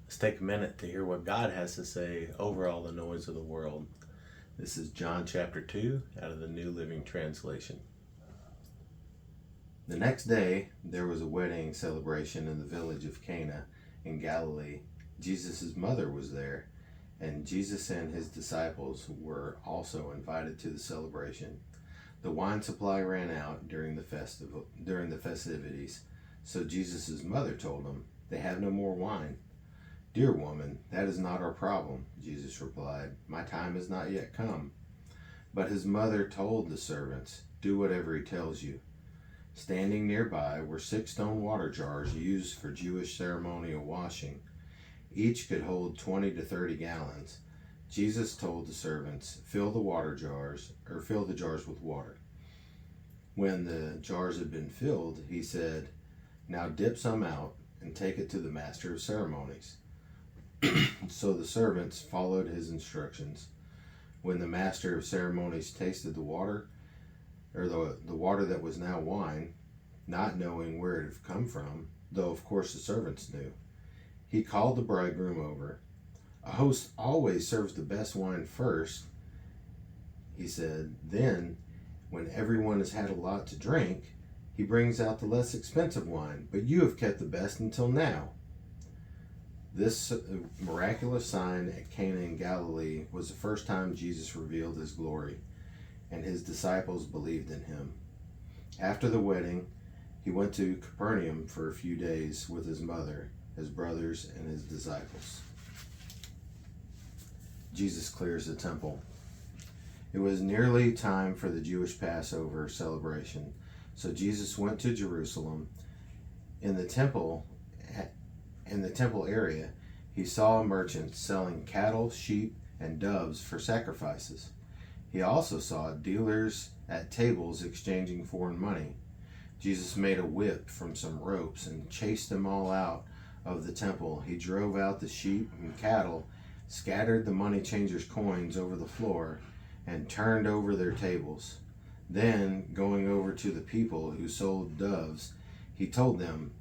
Let's take a minute to hear what God has to say over all the noise of the world. This is John chapter 2 out of the New Living Translation. The next day, there was a wedding celebration in the village of Cana in Galilee. Jesus' mother was there, and Jesus and his disciples were also invited to the celebration. The wine supply ran out during the festivities, so Jesus' mother told them, "They have no more wine." "Dear woman, that is not our problem," Jesus replied. "My time has not yet come." But his mother told the servants, "Do whatever he tells you." Standing nearby were 6 stone water jars used for Jewish ceremonial washing. Each could hold 20 to 30 gallons. Jesus told the servants, fill the jars with water. When the jars had been filled, he said, "Now dip some out and take it to the master of ceremonies." So the servants followed his instructions. When the master of ceremonies tasted the water, or the water that was now wine, not knowing where it had come from, though of course the servants knew, he called the bridegroom over. "A host always serves the best wine first," he said. "Then, when everyone has had a lot to drink, he brings out the less expensive wine, but you have kept the best until now." This miraculous sign at Cana in Galilee was the first time Jesus revealed his glory, and his disciples believed in him. After the wedding, he went to Capernaum for a few days with his mother, his brothers, and his disciples. Jesus clears the temple. It was nearly time for the Jewish Passover celebration, so Jesus went to Jerusalem. In the temple area, he saw merchants selling cattle, sheep, and doves for sacrifices. He also saw dealers at tables exchanging foreign money. Jesus made a whip from some ropes and chased them all out of the temple. He drove out the sheep and cattle, scattered the money changers' coins over the floor, and turned over their tables. Then, going over to the people who sold doves, he told them,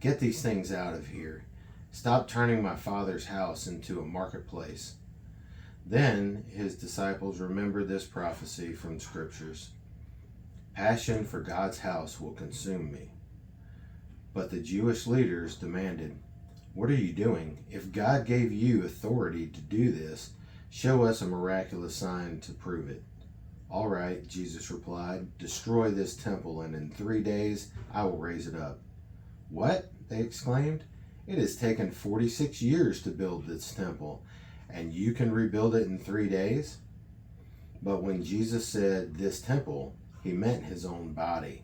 "Get these things out of here. Stop turning my Father's house into a marketplace." Then his disciples remembered this prophecy from scriptures. "Passion for God's house will consume me." But the Jewish leaders demanded, "What are you doing? If God gave you authority to do this, show us a miraculous sign to prove it." "All right," Jesus replied, "destroy this temple, and in 3 days I will raise it up." "What?" they exclaimed. "It has taken 46 years to build this temple, and you can rebuild it in 3 days?" But when Jesus said this temple, he meant his own body.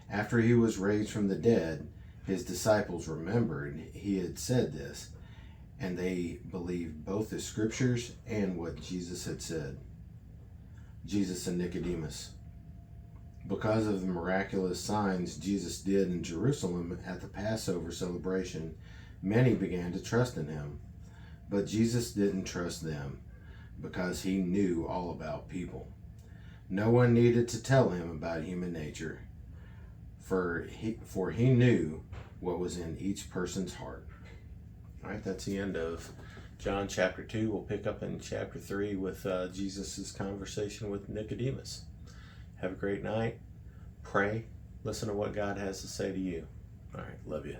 After he was raised from the dead, his disciples remembered he had said this, and they believed both the scriptures and what Jesus had said. Jesus and Nicodemus. Because of the miraculous signs Jesus did in Jerusalem at the Passover celebration, many began to trust in him. But Jesus didn't trust them because he knew all about people. No one needed to tell him about human nature, for he knew what was in each person's heart. All right, that's the end of John chapter 2. We'll pick up in chapter 3 with Jesus' conversation with Nicodemus. Have a great night. Pray. Listen to what God has to say to you. All right, love you.